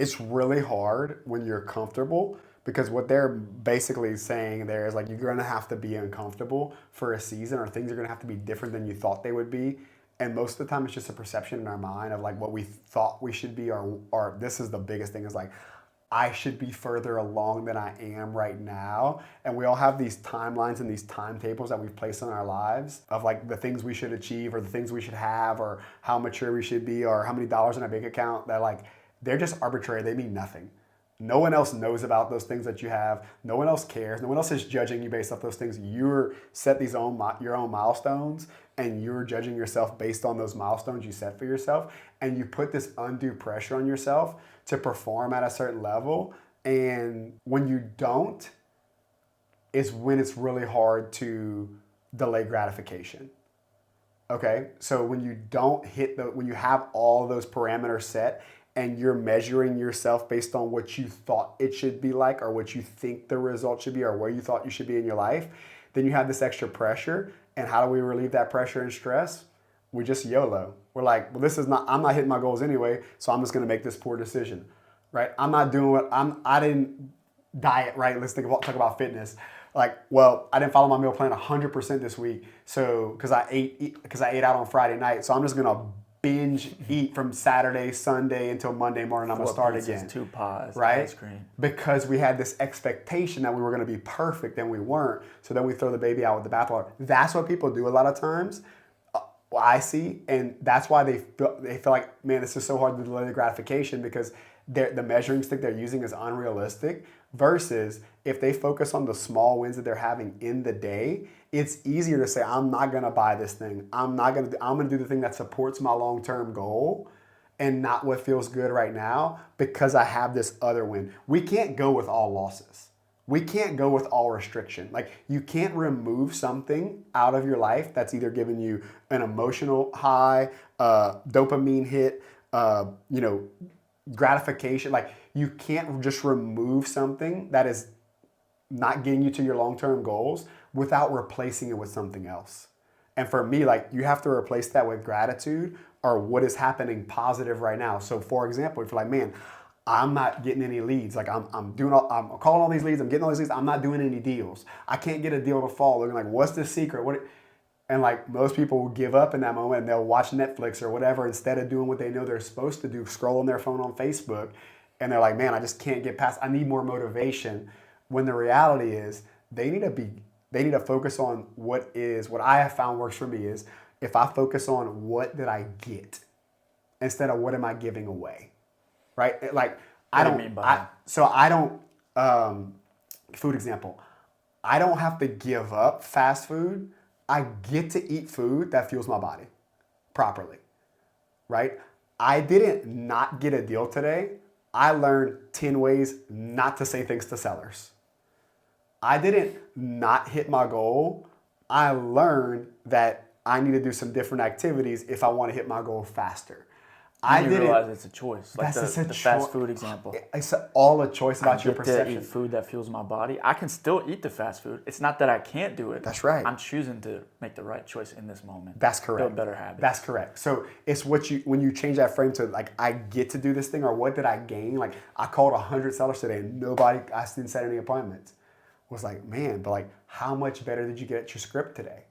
It's really hard when you're comfortable because what they're basically saying there is like you're going to have to be uncomfortable for a season or things are going to have to be different than you thought they would be. And most of the time it's just a perception in our mind of like what we thought we should be or this is the biggest thing is like I should be further along than I am right now. And we all have these timelines and these timetables that we've placed in our lives of like the things we should achieve or the things we should have or how mature we should be or how many dollars in our bank account that like they're just arbitrary. They mean nothing. No one else knows about those things that you have. No one else cares. No one else is judging you based off those things. You're set your own milestones and you're judging yourself based on those milestones you set for yourself. And you put this undue pressure on yourself to perform at a certain level. And when you don't, is when it's really hard to delay gratification. Okay, so when you don't when you have all those parameters set and you're measuring yourself based on what you thought it should be like or what you think the result should be or where you thought you should be in your life, then you have this extra pressure. And how do we relieve that pressure and stress? We just YOLO. We're like, well, I'm not hitting my goals anyway, so I'm just gonna make this poor decision, right? I'm not doing I didn't diet, right? Let's talk about fitness. Like, well, I didn't follow my meal plan 100% this week, so because I ate out on Friday night, so I'm just gonna binge eat from Saturday, Sunday until Monday morning. I'm gonna start again. 2 pies, right? Ice cream. Because we had this expectation that we were gonna be perfect and we weren't. So then we throw the baby out with the bathwater. That's what people do a lot of times. I see, and that's why they feel like, man, this is so hard to delay the gratification because the measuring stick they're using is unrealistic. Versus if they focus on the small wins that they're having in the day, it's easier to say, I'm not gonna buy this thing. I'm gonna do the thing that supports my long-term goal and not what feels good right now because I have this other win. We can't go with all losses. We can't go with all restriction. Like you can't remove something out of your life that's either giving you an emotional high, dopamine hit, gratification. Like you can't just remove something that is not getting you to your long-term goals without replacing it with something else. And for me, like you have to replace that with gratitude or what is happening positive right now. So for example, if you're like, man, I'm not getting any leads. Like I'm calling all these leads. I'm getting all these leads. I'm not doing any deals. I can't get a deal to fall. They're like, what's the secret? And like most people will give up in that moment and they'll watch Netflix or whatever instead of doing what they know they're supposed to do, scroll on their phone on Facebook. And they're like, man, I just can't get past. I need more motivation. When the reality is they need to focus on what I have found works for me is if I focus on what did I get instead of what am I giving away. Right? Like food example, I don't have to give up fast food. I get to eat food that fuels my body properly, right? I didn't not get a deal today. I learned 10 ways not to say things to sellers. I didn't not hit my goal. I learned that I need to do some different activities if I want to hit my goal faster. I didn't realize it's a choice. Like the fast food example. It's all a choice about your perception. I get to eat food that fuels my body. I can still eat the fast food. It's not that I can't do it. That's right. I'm choosing to make the right choice in this moment. That's correct. Build better habits. That's correct. So it's when you change that frame to like, I get to do this thing or what did I gain? Like I called 100 sellers today and I didn't set any appointments. I was like, man, but like how much better did you get at your script today?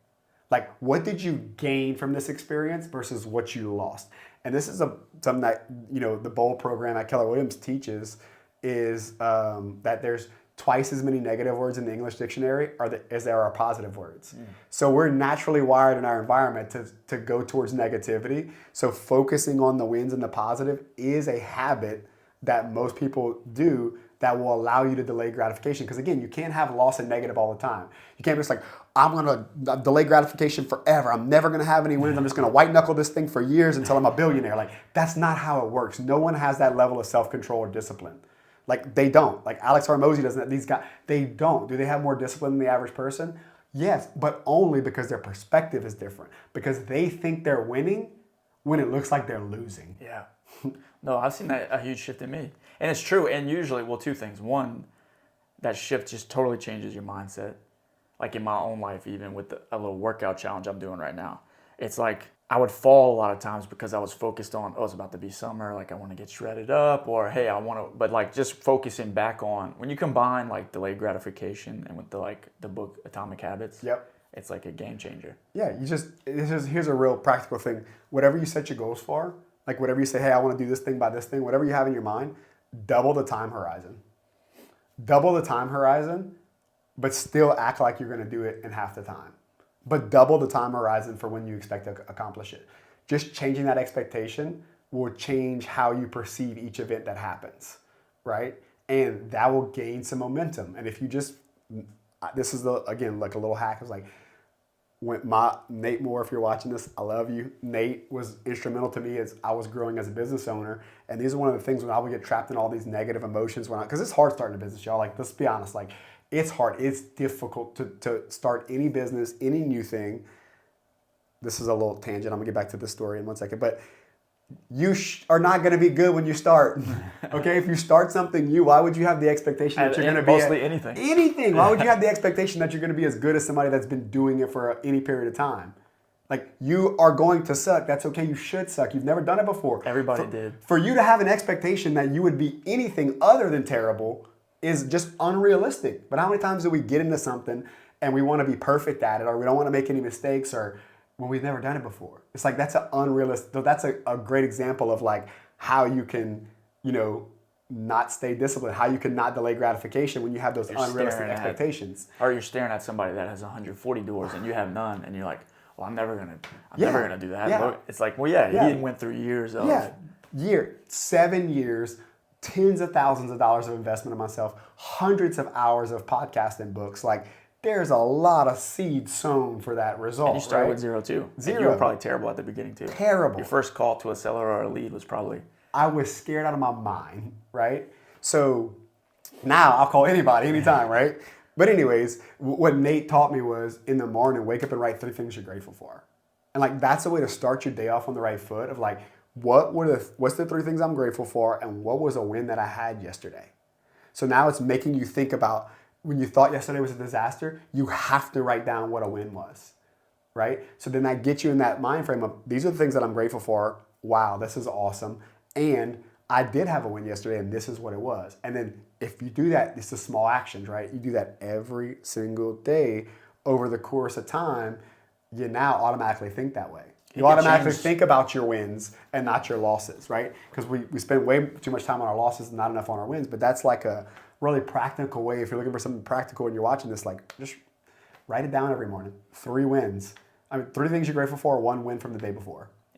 Like, what did you gain from this experience versus what you lost? And this is something that, the BOLD program at Keller Williams teaches is that there's twice as many negative words in the English dictionary as there are positive words. Mm. So we're naturally wired in our environment to go towards negativity. So focusing on the wins and the positive is a habit that most people do that will allow you to delay gratification. Because again, you can't have loss and negative all the time. You can't be just like, I'm gonna delay gratification forever. I'm never gonna have any wins. I'm just gonna white knuckle this thing for years until I'm a billionaire. Like, that's not how it works. No one has that level of self-control or discipline. Like, they don't. Like, Alex Hormozy doesn't, these guys, they don't. Do they have more discipline than the average person? Yes, but only because their perspective is different. Because they think they're winning when it looks like they're losing. Yeah. No, I've seen that a huge shift in me. And it's true. And usually, well, two things. One, that shift just totally changes your mindset. Like in my own life, even with a little workout challenge I'm doing right now. It's like I would fall a lot of times because I was focused on, oh, it's about to be summer, like I want to get shredded up, or hey, I want to, but like just focusing back on when you combine like delayed gratification and with the book Atomic Habits, Yep. it's like a game changer. Yeah, here's a real practical thing. Whatever you set your goals for, like whatever you say, hey, I want to do this thing by this thing, whatever you have in your mind, double the time horizon. Double the time horizon, but still act like you're going to do it in half the time. But double the time horizon for when you expect to accomplish it. Just changing that expectation will change how you perceive each event that happens, right? And that will gain some momentum. And if you just, this is again like a little hack. It's like when Nate Moore, if you're watching this, I love you. Nate was instrumental to me as I was growing as a business owner. And these are one of the things when I would get trapped in all these negative emotions because it's hard starting a business, y'all. Like, let's be honest, like it's hard. It's difficult to start any business, any new thing. This is a little tangent. I'm gonna get back to this story in 1 second, but you are not going to be good when you start. Okay, if you start something new, why would you have the expectation that you're going to be mostly anything? Anything. Why would you have the expectation that you're going to be as good as somebody that's been doing it for any period of time? Like, you are going to suck. That's okay. You should suck. You've never done it before. Everybody did. For you to have an expectation that you would be anything other than terrible is just unrealistic. But how many times do we get into something and we want to be perfect at it, or we don't want to make any mistakes, or when we've never done it before? It's like that's an unrealistic. That's a great example of like how you can, not stay disciplined, how you can not delay gratification when you have those unrealistic expectations. Or you're staring at somebody that has 140 doors and you have none, and you're like, well, I'm never gonna do that. Yeah. It's like, well, yeah, he went through years of it. 7 years, tens of thousands of dollars of investment in myself, hundreds of hours of podcasting books. Like, there's a lot of seed sown for that result. And you started right? with zero too. Zero. And you were probably terrible at the beginning too. Terrible. Your first call to a seller or a lead was probably. I was scared out of my mind, right? So now I'll call anybody, anytime, right? But anyways, what Nate taught me was in the morning, wake up and write 3 things you're grateful for. And like, that's a way to start your day off on the right foot of like, what's the 3 things I'm grateful for, and what was a win that I had yesterday? So now it's making you think about when you thought yesterday was a disaster, you have to write down what a win was, right? So then that gets you in that mind frame of, these are the things that I'm grateful for. Wow, this is awesome. And I did have a win yesterday, and this is what it was. And then if you do that, it's the small actions, right? You do that every single day over the course of time, you now automatically think that way. You automatically think about your wins and not your losses, right? Because we spend way too much time on our losses and not enough on our wins. But that's like a really practical way. If you're looking for something practical and you're watching this, like, just write it down every morning. 3 wins. 3 things you're grateful for, 1 win from the day before.